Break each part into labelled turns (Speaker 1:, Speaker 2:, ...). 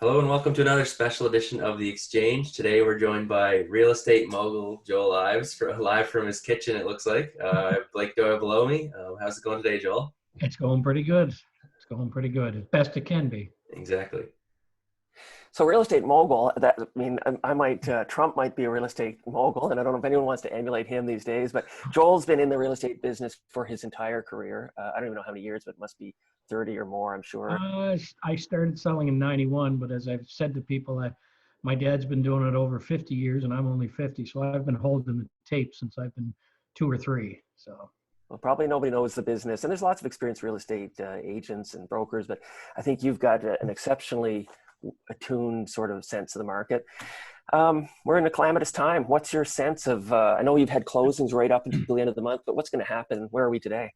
Speaker 1: Hello and welcome to another special edition of The Exchange. Today we're joined by real estate mogul Joel Ives, live from his kitchen, it looks like. Blake Doyle below me. How's it going today, Joel?
Speaker 2: It's going pretty good. It's going pretty good, as best it can be.
Speaker 1: Exactly.
Speaker 3: So real estate mogul, Trump might be a real estate mogul, and I don't know if anyone wants to emulate him these days, but Joel's been in the real estate business for his entire career. I don't even know how many years, but it must be 30 or more, I'm sure.
Speaker 2: I started selling in 91, but as I've said to people, my dad's been doing it over 50 years and I'm only 50. So I've been holding the tape since I've been 2 or 3. So.
Speaker 3: Well, probably nobody knows the business, and there's lots of experienced real estate agents and brokers, but I think you've got an exceptionally attuned sort of sense of the market. We're in a calamitous time. What's your sense of, I know you've had closings right up until the end of the month, but what's going to happen? Where are we today?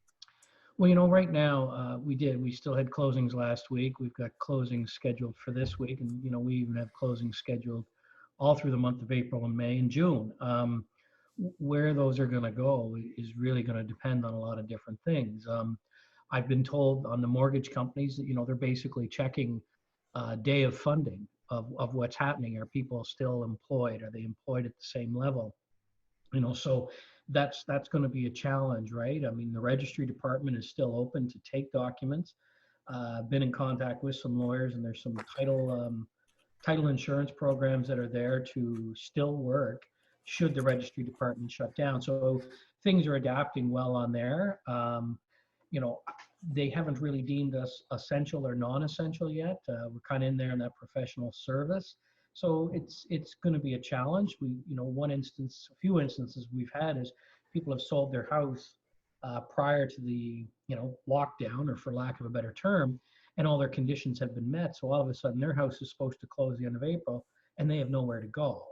Speaker 2: Well, right now we still had closings last week. We've got closings scheduled for this week. And, we even have closings scheduled all through the month of April and May and June. Where those are going to go is really going to depend on a lot of different things. I've been told on the mortgage companies that, they're basically checking day of funding of what's happening. Are people still employed? Are they employed at the same level? So that's going to be a challenge, right? I mean, the registry department is still open to take documents. I've been in contact with some lawyers, and there's some title insurance programs that are there to still work should the registry department shut down. So things are adapting well on there. They haven't really deemed us essential or non-essential yet. We're kind of in there in that professional service. So it's going to be a challenge. A few instances we've had is people have sold their house prior to the, lockdown, or for lack of a better term, and all their conditions have been met. So all of a sudden their house is supposed to close the end of April and they have nowhere to go.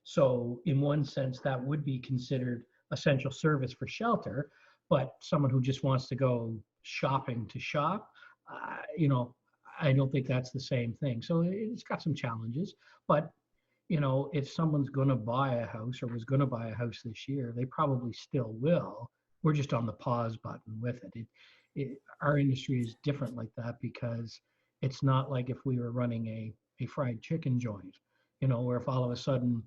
Speaker 2: So in one sense, that would be considered essential service for shelter, but someone who just wants to go shopping to shop, I don't think that's the same thing. So it's got some challenges, but if someone's going to buy a house or was going to buy a house this year, they probably still will. We're just on the pause button with it. Our industry is different like that because it's not like if we were running a fried chicken joint, where if all of a sudden,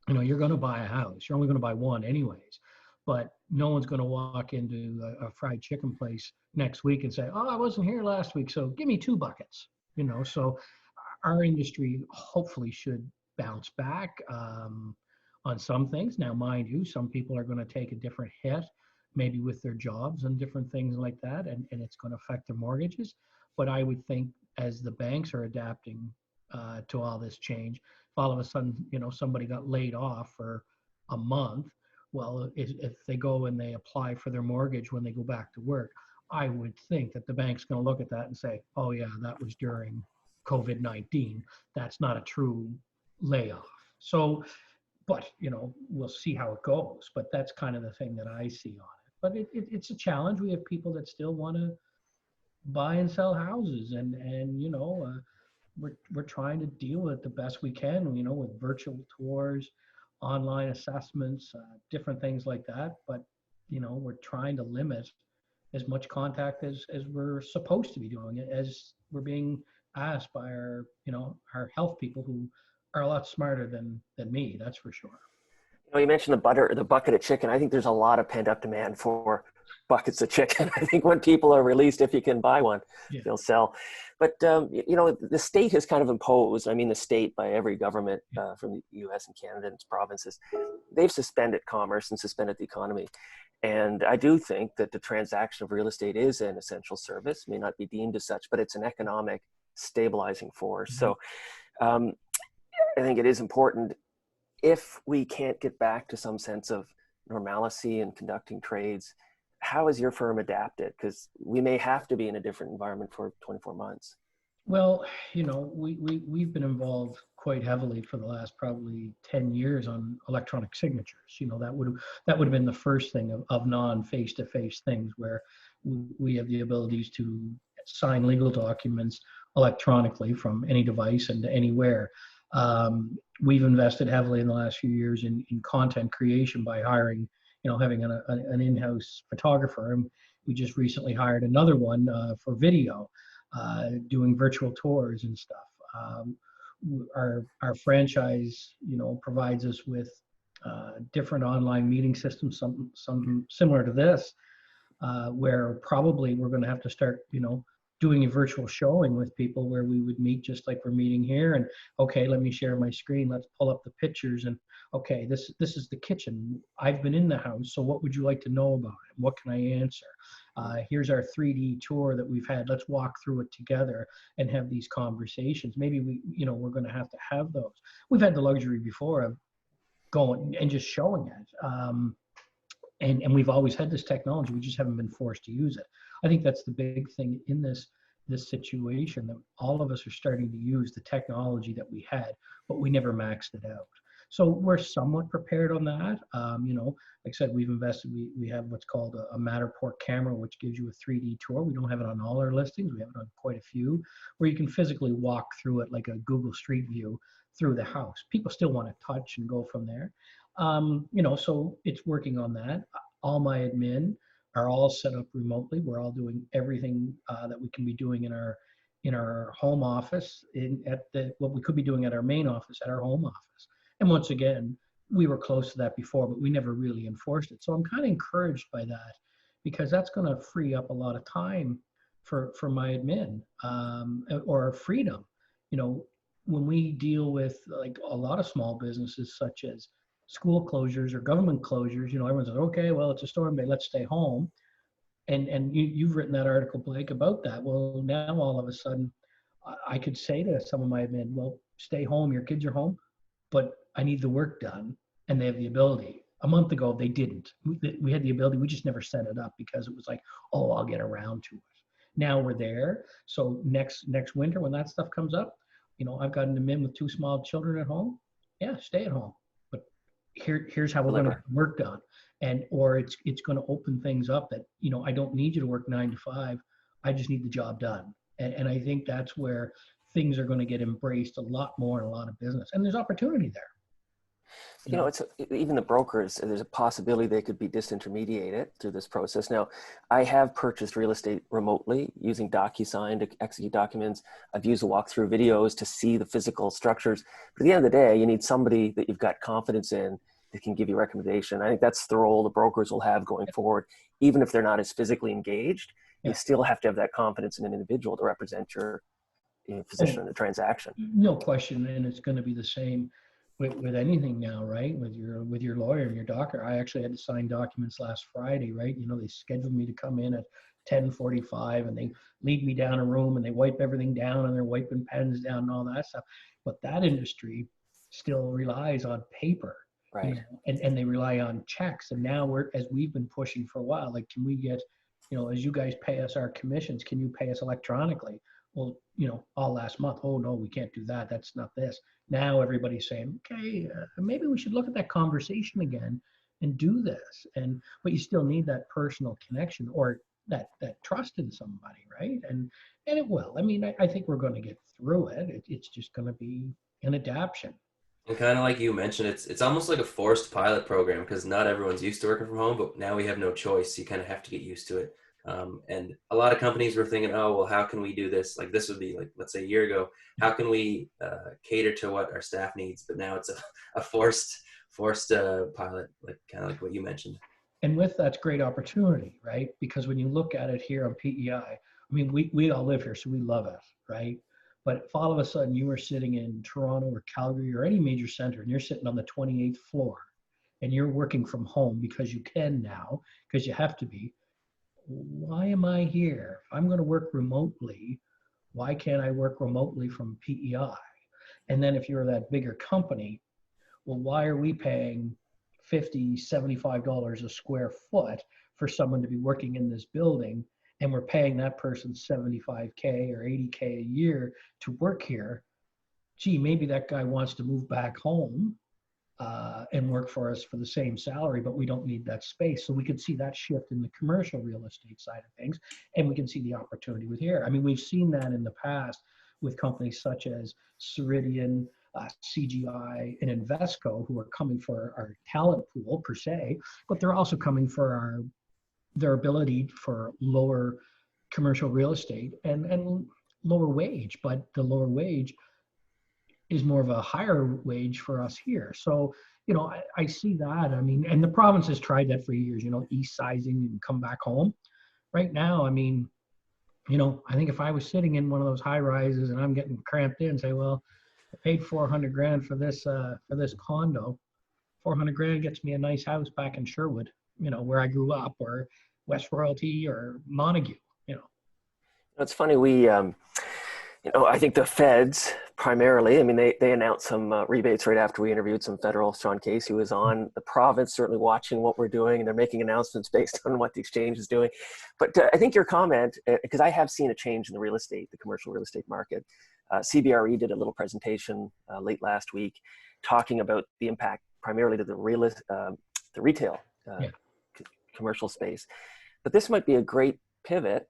Speaker 2: you're going to buy a house, you're only going to buy one anyways, but no one's going to walk into a fried chicken place next week and say, oh, I wasn't here last week, so give me 2 buckets. So our industry hopefully should bounce back on some things. Now, mind you, some people are going to take a different hit, maybe with their jobs and different things like that, and it's going to affect their mortgages. But I would think as the banks are adapting to all this change, if all of a sudden, somebody got laid off for a month, well, if they go and they apply for their mortgage when they go back to work, I would think that the bank's going to look at that and say, oh yeah, that was during COVID-19. That's not a true layoff. So, but, we'll see how it goes. But that's kind of the thing that I see on it. But it's a challenge. We have people that still want to buy and sell houses, and we're trying to deal with it the best we can, with virtual tours, online assessments, different things like that. But, we're trying to limit as much contact as we're supposed to be doing it, as we're being asked by our health people, who are a lot smarter than me, that's for sure.
Speaker 3: You mentioned the bucket of chicken. I think there's a lot of pent up demand for buckets of chicken. I think when people are released, if you can buy one, yeah, they'll sell. But, the state has kind of imposed, the state by every government from the US and Canada and its provinces, they've suspended commerce and suspended the economy. And I do think that the transaction of real estate is an essential service, may not be deemed as such, but it's an economic stabilizing force. Mm-hmm. So I think it is important, if we can't get back to some sense of normalcy in conducting trades, how has your firm adapted? Because we may have to be in a different environment for 24 months.
Speaker 2: Well, we've been involved quite heavily for the last probably 10 years on electronic signatures. That would have been the first thing of non-face-to-face things, where we have the abilities to sign legal documents electronically from any device and anywhere. We've invested heavily in the last few years in content creation by hiring, having an in-house photographer. And we just recently hired another one for video, doing virtual tours and stuff. Our franchise, provides us with different online meeting systems, some similar to this, where probably we're going to have to start, doing a virtual showing with people where we would meet just like we're meeting here. And okay, let me share my screen. Let's pull up the pictures. And okay, this is the kitchen. I've been in the house. So what would you like to know about it? What can I answer? Here's our 3D tour that we've had. Let's walk through it together and have these conversations. Maybe we're going to have those. We've had the luxury before of going and just showing it. And we've always had this technology. We just haven't been forced to use it. I think that's the big thing in this situation, that all of us are starting to use the technology that we had, but we never maxed it out. So we're somewhat prepared on that. Like I said, we've invested. We have what's called a Matterport camera, which gives you a 3D tour. We don't have it on all our listings. We have it on quite a few, where you can physically walk through it like a Google Street View through the house. People still want to touch and go from there. So it's working on that. All my admin are all set up remotely. We're all doing everything that we can be doing in our home office, what we could be doing at our main office, at our home office. And once again, we were close to that before, but we never really enforced it. So I'm kind of encouraged by that, because that's going to free up a lot of time for my admin, or freedom. When we deal with like a lot of small businesses, such as school closures or government closures, everyone says, okay, well, it's a storm day, let's stay home. And you've written that article, Blake, about that. Well, now all of a sudden, I could say to some of my admin, well, stay home, your kids are home, but I need the work done, and they have the ability. A month ago, they didn't. We had the ability, we just never set it up because it was like, oh, I'll get around to it. Now we're there. So next winter, when that stuff comes up, I've got an admin with 2 small children at home. Yeah, stay at home. But here's how we're going to get work done. Or it's going to open things up that, I don't need you to work 9 to 5. I just need the job done. And I think that's where things are going to get embraced a lot more in a lot of business. And there's opportunity there.
Speaker 3: It's even the brokers, there's a possibility they could be disintermediated through this process. Now, I have purchased real estate remotely using DocuSign to execute documents. I've used the walkthrough videos to see the physical structures. But at the end of the day, you need somebody that you've got confidence in that can give you recommendation. I think that's the role the brokers will have going forward. Even if they're not as physically engaged, you still have to have that confidence in an individual to represent your position in the transaction. No
Speaker 2: question, and it's going to be the same with anything now, right? With your lawyer and your doctor. I actually had to sign documents last Friday, right? They scheduled me to come in at 10:45, and they lead me down a room, and they wipe everything down, and they're wiping pens down and all that stuff. But that industry still relies on paper,
Speaker 3: right?
Speaker 2: And they rely on checks. And now as we've been pushing for a while, like, can we get, as you guys pay us our commissions, can you pay us electronically? Well, all last month, oh no, we can't do that. That's not this. Now everybody's saying, okay, maybe we should look at that conversation again and do this. But you still need that personal connection, or that trust in somebody, right? And it will. I mean, I think we're going to get through it. It's just going to be an adaptation.
Speaker 1: And kind of like you mentioned, it's almost like a forced pilot program, because not everyone's used to working from home, but now we have no choice. You kind of have to get used to it. And a lot of companies were thinking, oh, well, how can we do this? Like, this would be like, let's say a year ago, how can we cater to what our staff needs? But now it's a forced pilot, like kind of like what you mentioned.
Speaker 2: And with that's great opportunity, right? Because when you look at it here on PEI, I mean, we all live here, so we love it, right? But if all of a sudden you are sitting in Toronto or Calgary or any major center, and you're sitting on the 28th floor, and you're working from home because you can now, because you have to be, why am I here? If I'm going to work remotely, why can't I work remotely from PEI? And then if you're that bigger company, well, why are we paying $50, $75 a square foot for someone to be working in this building, and we're paying that person $75K or $80K a year to work here? Gee, maybe that guy wants to move back home and work for us for the same salary, but we don't need that space. So we could see that shift in the commercial real estate side of things, and we can see the opportunity with here. I mean, we've seen that in the past with companies such as Ceridian, CGI, and Invesco, who are coming for our talent pool per se, but they're also coming for their ability for lower commercial real estate and lower wage. But the lower wage is more of a higher wage for us here. So, I see that. I mean, and the province has tried that for years, east sizing and come back home. Right now, I mean, I think if I was sitting in one of those high rises and I'm getting cramped in, say, well, I paid 400 grand for this condo. 400 grand gets me a nice house back in Sherwood, where I grew up, or West Royalty or Montague,
Speaker 3: It's funny, I think the feds primarily, I mean, they announced some rebates right after we interviewed some federal, Sean Casey was on. The province certainly watching what we're doing, and they're making announcements based on what the exchange is doing. But I think your comment, because I have seen a change in the commercial real estate market. CBRE did a little presentation late last week talking about the impact primarily to the retail commercial space. But this might be a great pivot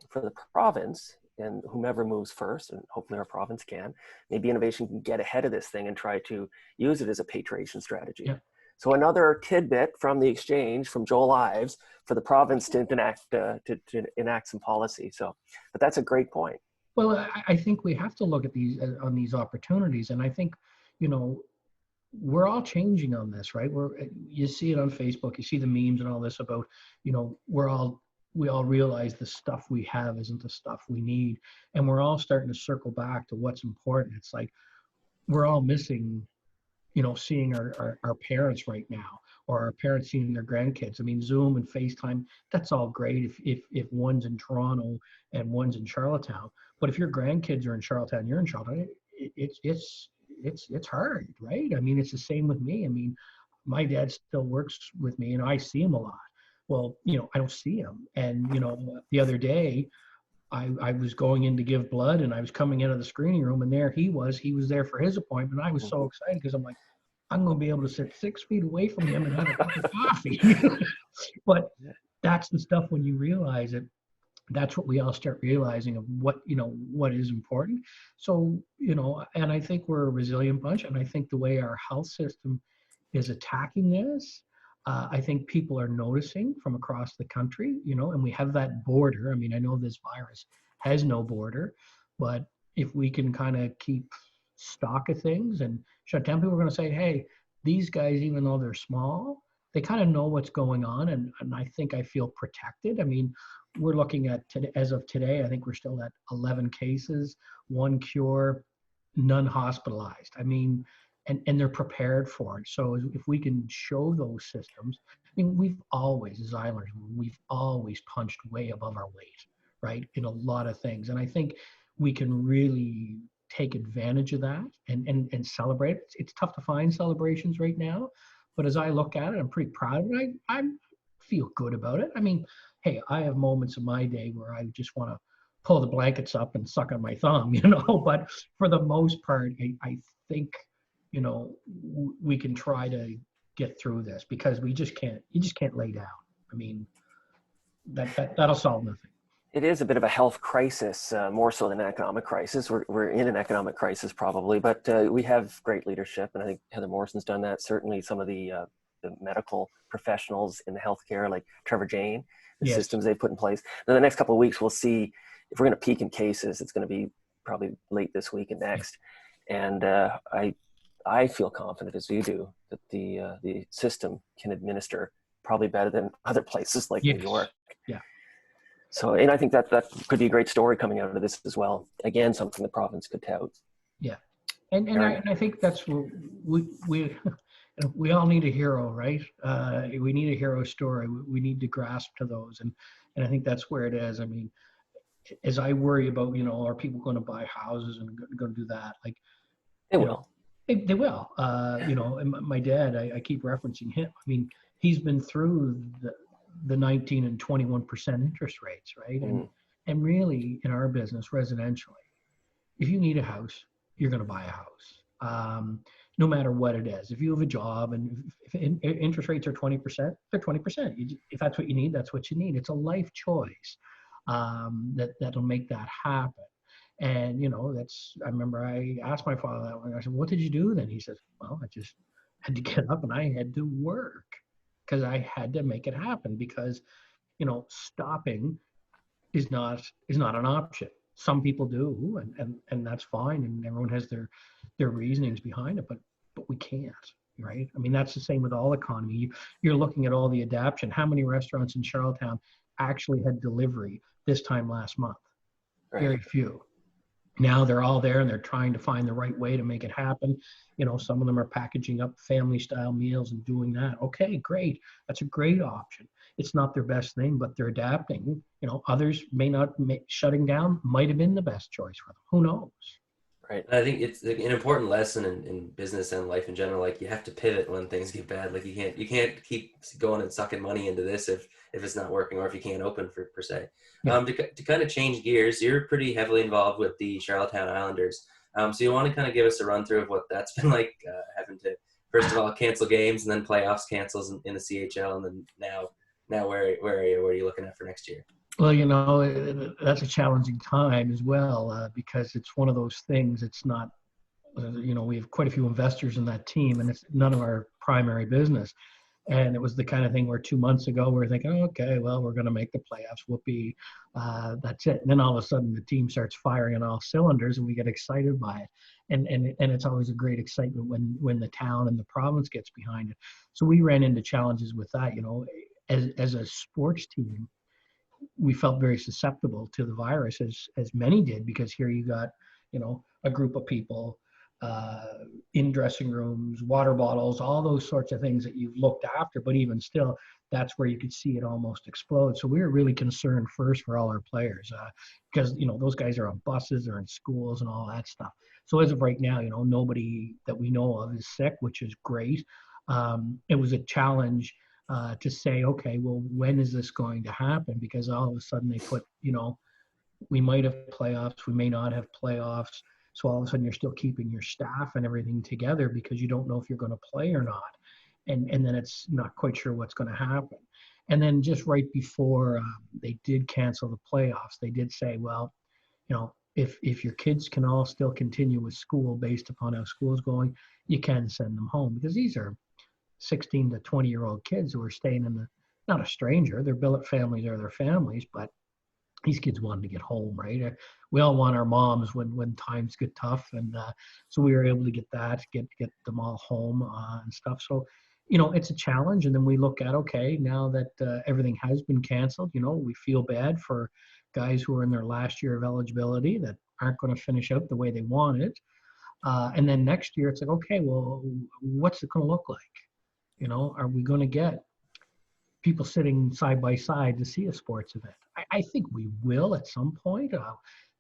Speaker 3: for the province, and whomever moves first, and hopefully our province can, maybe innovation can get ahead of this thing and try to use it as a patriation strategy. Yeah. So another tidbit from the exchange from Joel Ives for the province to enact some policy. So, but that's a great point.
Speaker 2: Well, I think we have to look at these opportunities, and I think, we're all changing on this, right? You see it on Facebook, you see the memes and all this about, we all realize the stuff we have isn't the stuff we need. And we're all starting to circle back to what's important. It's like, we're all missing, seeing our parents right now, or our parents seeing their grandkids. I mean, Zoom and FaceTime, that's all great if one's in Toronto and one's in Charlottetown. But if your grandkids are in Charlottetown, you're in Charlottetown, it's hard, right? I mean, it's the same with me. I mean, my dad still works with me and I see him a lot. Well, I don't see him. And, the other day I was going in to give blood and I was coming out of the screening room and there he was there for his appointment. I was so excited because I'm like, I'm going to be able to sit 6 feet away from him and have a cup of coffee. But that's the stuff when you realize it, that's what we all start realizing of what is important. So, and I think we're a resilient bunch. And I think the way our health system is attacking this, I think people are noticing from across the country, and we have that border. I mean, I know this virus has no border, but if we can kind of keep stock of things and shut down, people are going to say, hey, these guys, even though they're small, they kind of know what's going on. And I think I feel protected. I mean, we're looking at as of today, I think we're still at 11 cases, 1 cure, none hospitalized. I mean, and they're prepared for it. So if we can show those systems, I mean, we've always, as Islanders, we've always punched way above our weight, right, in a lot of things. And I think we can really take advantage of that and celebrate. It's tough to find celebrations right now, but as I look at it, I'm pretty proud of it. I feel good about it. I mean, hey, I have moments in my day where I just want to pull the blankets up and suck on my thumb, but for the most part, I think, we can try to get through this because you just can't lay down. I mean, that'll solve nothing.
Speaker 3: It is a bit of a health crisis, more so than an economic crisis. We're in an economic crisis probably, but we have great leadership, and I think Heather Morrison's done that. Certainly some of the medical professionals in the healthcare, like Trevor Jane, the systems they've put in place. In the next couple of weeks, we'll see if we're going to peak in cases. It's going to be probably late this week and next. And I feel confident, as you do, that the system can administer probably better than other places like New York.
Speaker 2: Yeah.
Speaker 3: So, and I think that could be a great story coming out of this as well. Again, something the province could tout.
Speaker 2: Yeah, and I think that's what we all need a hero, right? We need a hero story. We need to grasp to those, and I think that's where it is. I mean, as I worry about, are people going to buy houses and going to do that? Like,
Speaker 3: they will.
Speaker 2: They will. And my dad, I keep referencing him. I mean, he's been through the 19 and 21% interest rates, right? And really, in our business, residentially, if you need a house, you're going to buy a house, no matter what it is. If you have a job and if interest rates are 20%, they're 20%. If that's what you need, that's what you need. It's a life choice that'll make that happen. And, I remember I asked my father that one. I said, what did you do then? He says, well, I just had to get up and I had to work because I had to make it happen because, stopping is not an option. Some people do, and that's fine. And everyone has their reasonings behind it, but we can't, right? I mean, that's the same with all economy. You're looking at all the adaptation. How many restaurants in Charlottetown actually had delivery this time last month?
Speaker 3: Right.
Speaker 2: Very few. Now they're all there and they're trying to find the right way to make it happen. Some of them are packaging up family style meals and doing that. Okay, great. That's a great option. It's not their best thing, but they're adapting. Others may not, shutting down might have been the best choice for them. Who knows?
Speaker 3: Right.
Speaker 1: I think it's an important lesson in business and life in general. Like, you have to pivot when things get bad. Like, you can't keep going and sucking money into this if it's not working, or if you can't open per se.
Speaker 2: Yeah.
Speaker 1: To kind of change gears, you're pretty heavily involved with the Charlottetown Islanders. So you want to kind of give us a run through of what that's been like, having to first of all cancel games and then playoffs cancels in the CHL, and then now where are you? What are you looking at for next year?
Speaker 2: Well, that's a challenging time as well, because it's one of those things. It's not, we have quite a few investors in that team, and it's none of our primary business. And it was the kind of thing where 2 months ago we were thinking, oh, okay, well, we're going to make the playoffs. Whoopee, that's it. And then all of a sudden the team starts firing on all cylinders, and we get excited by it. And it's always a great excitement when the town and the province gets behind it. So we ran into challenges with that. As a sports team, we felt very susceptible to the virus, as many did, because here you got, a group of people in dressing rooms, water bottles, all those sorts of things that you've looked after. But even still, that's where you could see it almost explode. So we were really concerned first for all our players, because, those guys are on buses or in schools and all that stuff. So as of right now, nobody that we know of is sick, which is great. It was a challenge to say, okay, well, when is this going to happen? Because all of a sudden they put, we might have playoffs, we may not have playoffs. So all of a sudden you're still keeping your staff and everything together because you don't know if you're going to play or not. And then it's not quite sure what's going to happen. And then just right before they did cancel the playoffs, they did say, well, if your kids can all still continue with school based upon how school is going, you can send them home, because these are 16 to 20-year-old kids who are staying in not a stranger, their billet families are their families, but these kids wanted to get home, right? We all want our moms when times get tough. And so we were able to get them all home and stuff. So, it's a challenge. And then we look at, okay, now that everything has been canceled, we feel bad for guys who are in their last year of eligibility that aren't going to finish out the way they wanted. And then next year it's like, okay, well, what's it going to look like? Are we going to get people sitting side by side to see a sports event? I think we will at some point.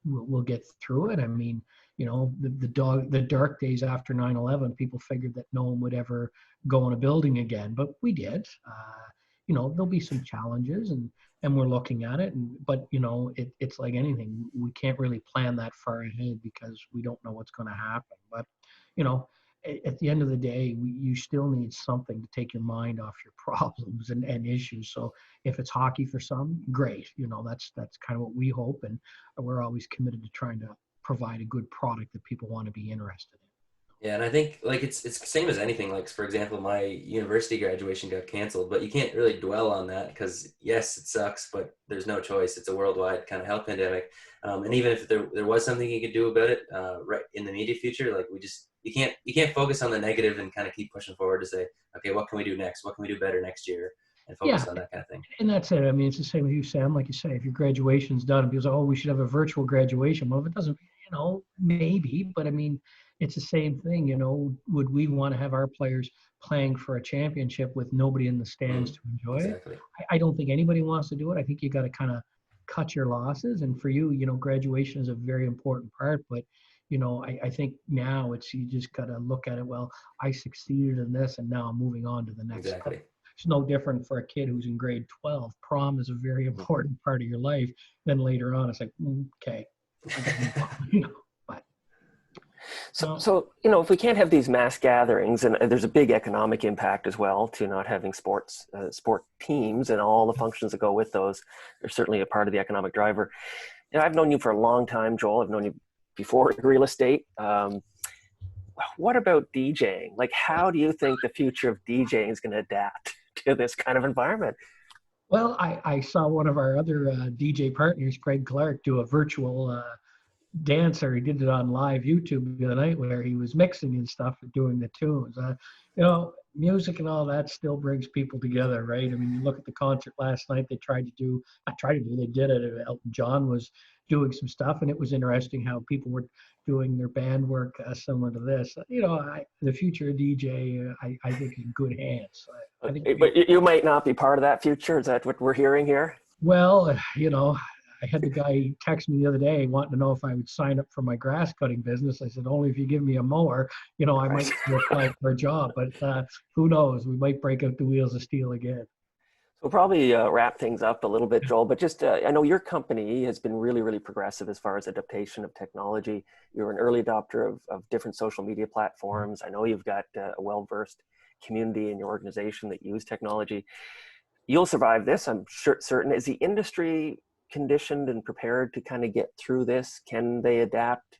Speaker 2: We'll get through it. I mean, the dark days after 9/11, people figured that no one would ever go in a building again, but we did. There'll be some challenges, and we're looking at it. But it's like anything. We can't really plan that far ahead because we don't know what's going to happen. But at the end of the day, you still need something to take your mind off your problems and issues. So if it's hockey for some, great. That's kind of what we hope. And we're always committed to trying to provide a good product that people want to be interested in.
Speaker 1: Yeah, and I think like it's the same as anything. Like, for example, my university graduation got canceled, but you can't really dwell on that because yes, it sucks, but there's no choice. It's a worldwide kind of health pandemic, and even if there was something you could do about it, right in the immediate future, like you can't focus on the negative and kind of keep pushing forward to say, okay, what can we do next? What can we do better next year? And focus on that kind of thing.
Speaker 2: And that's it. I mean, it's the same with you, Sam. Like you say, if your graduation's done, people say, oh, we should have a virtual graduation. Well, if it doesn't, maybe, but I mean, it's the same thing. Would we want to have our players playing for a championship with nobody in the stands to enjoy
Speaker 1: Exactly.
Speaker 2: it? I don't think anybody wants to do it. I think you got to kind of cut your losses. And for you, graduation is a very important part. But, I think now you just got to look at it. Well, I succeeded in this, and now I'm moving on to the next
Speaker 1: Exactly.
Speaker 2: step. It's no different for a kid who's in grade 12. Prom is a very important part of your life. Then later on, it's like, okay. But
Speaker 3: So if we can't have these mass gatherings, and there's a big economic impact as well to not having sport teams and all the functions that go with those, they're certainly a part of the economic driver. I've known you for a long time, Joel. I've known you before real estate. What about DJing? Like, how do you think the future of DJing is going to adapt to this kind of environment?
Speaker 2: Well, I saw one of our other DJ partners, Craig Clark, do a virtual dancer. He did it on live YouTube the other night where he was mixing and stuff and doing the tunes. Music and all that still brings people together, right? I mean, you look at the concert last night. They did it. Elton John was doing some stuff, and it was interesting how people were doing their band work similar to this. The future of DJ, I think, in good hands. I think.
Speaker 3: But you might not be part of that future. Is that what we're hearing here?
Speaker 2: Well, I had the guy text me the other day wanting to know if I would sign up for my grass cutting business. I said, only if you give me a mower. I might apply for a job, but who knows? We might break out the wheels of steel again.
Speaker 3: We'll probably wrap things up a little bit, Joel, but just, I know your company has been really, really progressive as far as adaptation of technology. You're an early adopter of different social media platforms. I know you've got a well-versed community in your organization that use technology. You'll survive this, I'm certain. Is the industry conditioned and prepared to kind of get through this? Can they adapt?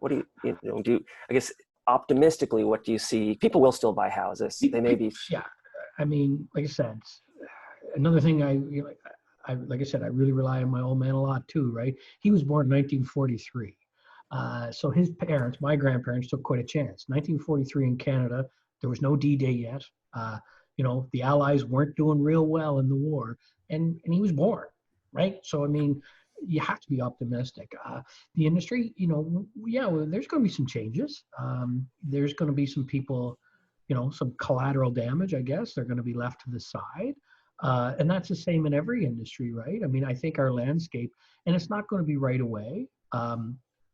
Speaker 3: What do I guess optimistically, what do you see? People will still buy houses. They may be.
Speaker 2: Yeah. I mean, like I said, another thing like I said, I really rely on my old man a lot too, right? He was born in 1943. So his parents, my grandparents, took quite a chance. 1943 in Canada, there was no D-Day yet. The Allies weren't doing real well in the war, and he was born, right? So, I mean, you have to be optimistic. The industry, there's going to be some changes. There's going to be some people, some collateral damage, I guess. They're going to be left to the side. And that's the same in every industry, right? I mean, I think our landscape, and it's not going to be right away.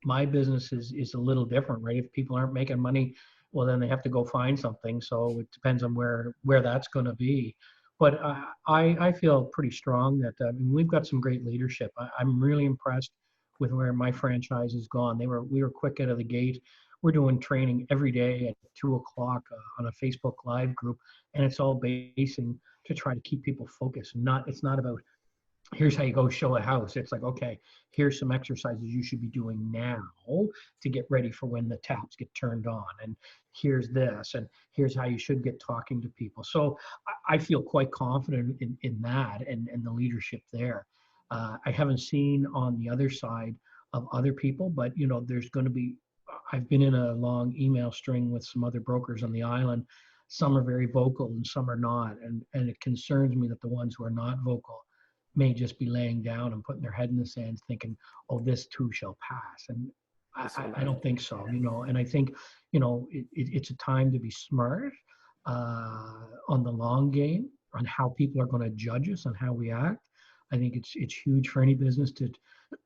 Speaker 2: My business is a little different, right? If people aren't making money, well, then they have to go find something. So it depends on where that's going to be. But I feel pretty strong that we've got some great leadership. I'm really impressed with where my franchise has gone. We were quick out of the gate. We're doing training every day at 2:00 on a Facebook Live group, and it's all basing to try to keep people focused. It's not about here's how you go show a house. It's like, okay, here's some exercises you should be doing now to get ready for when the taps get turned on. And here's this, and here's how you should get talking to people. So I feel quite confident in that and the leadership there. I haven't seen on the other side of other people, but there's going to be, I've been in a long email string with some other brokers on the island. Some are very vocal and some are not. And it concerns me that the ones who are not vocal may just be laying down and putting their head in the sand thinking, oh, this too shall pass. And I don't think so, and I think, it's a time to be smart on the long game, on how people are going to judge us, on how we act. I think it's huge for any business to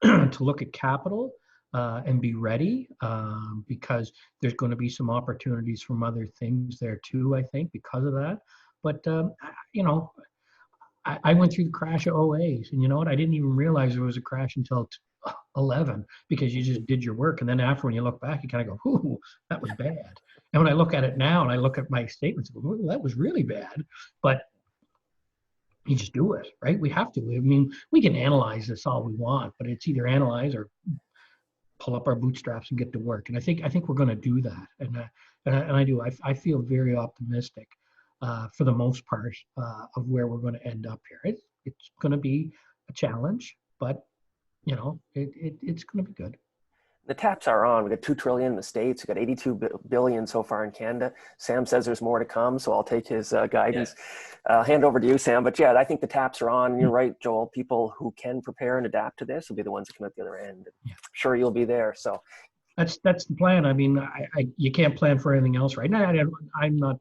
Speaker 2: to look at capital and be ready because there's going to be some opportunities from other things there too, I think, because of that. But, I went through the crash of '08, and you know what? I didn't even realize there was a crash until 11 because you just did your work. And then after, when you look back, you kind of go, "Ooh, that was bad." And when I look at it now and I look at my statements, I go, that was really bad. But you just do it, right? We have to. I mean, we can analyze this all we want, but it's either analyze or pull up our bootstraps and get to work. And I think we're going to do that. And I do. I feel very optimistic. For the most part, of where we're going to end up here. It's going to be a challenge, but it's going to be good.
Speaker 3: The taps are on. We got 2 trillion in the States. We got 82 billion so far in Canada. Sam says there's more to come, so I'll take his guidance. Yeah. Hand over to you, Sam. But yeah, I think the taps are on. You're right, Joel. People who can prepare and adapt to this will be the ones that come out the other end. Yeah. I'm sure you'll be there. So
Speaker 2: that's the plan. I mean, you can't plan for anything else right now. I'm not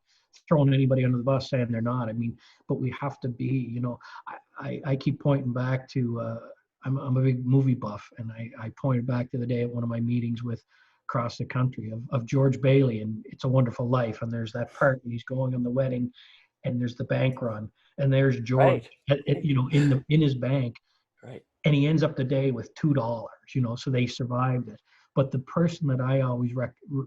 Speaker 2: throwing anybody under the bus saying they're not. I mean, but we have to be, I keep pointing back to, I'm a big movie buff, and I pointed back to the day at one of my meetings with across the country of George Bailey and It's a Wonderful Life. And there's that part when he's going on the wedding and there's the bank run and there's George, right. in his bank.
Speaker 3: Right.
Speaker 2: And he ends up the day with $2, so they survived it. But the person that I always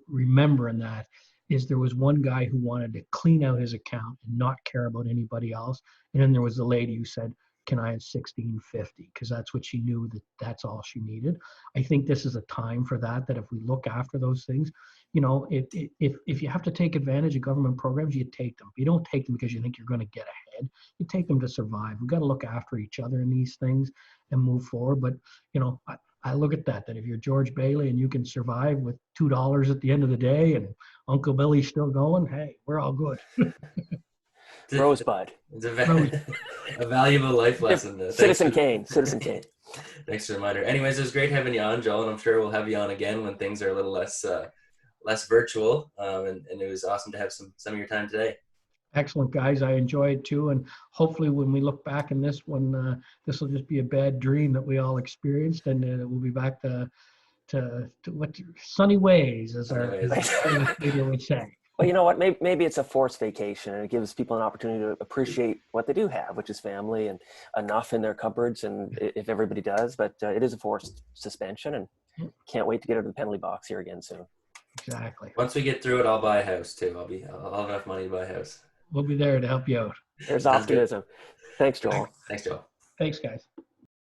Speaker 2: remember in that is there was one guy who wanted to clean out his account and not care about anybody else. And then there was the lady who said, can I have $16.50? Because that's what she knew, that's all she needed. I think this is a time for that if we look after those things, if you have to take advantage of government programs, you take them. You don't take them because you think you're going to get ahead. You take them to survive. We've got to look after each other in these things and move forward. But, I look at that if you're George Bailey and you can survive with $2 at the end of the day and Uncle Billy's still going, hey, we're all good.
Speaker 3: Rosebud.
Speaker 1: It's a valuable life lesson.
Speaker 3: Citizen Kane. Citizen Kane.
Speaker 1: Thanks for the reminder. Anyways, it was great having you on, Joel, and I'm sure we'll have you on again when things are a little less virtual. And it was awesome to have some of your time today.
Speaker 2: Excellent, guys. I enjoyed too. And hopefully when we look back in this one, this will just be a bad dream that we all experienced, and we'll be back to what sunny ways, as our leader would say.
Speaker 3: Well, you know what? Maybe it's a forced vacation, and it gives people an opportunity to appreciate what they do have, which is family and enough in their cupboards, and if everybody does. But it is a forced suspension, and can't wait to get out of the penalty box here again soon.
Speaker 2: Exactly.
Speaker 1: Once we get through it, I'll buy a house too. I'll have enough money to buy a house.
Speaker 2: We'll be there to help you out.
Speaker 3: There's optimism. Thanks, Joel.
Speaker 1: Thanks, Joel.
Speaker 2: Thanks, guys.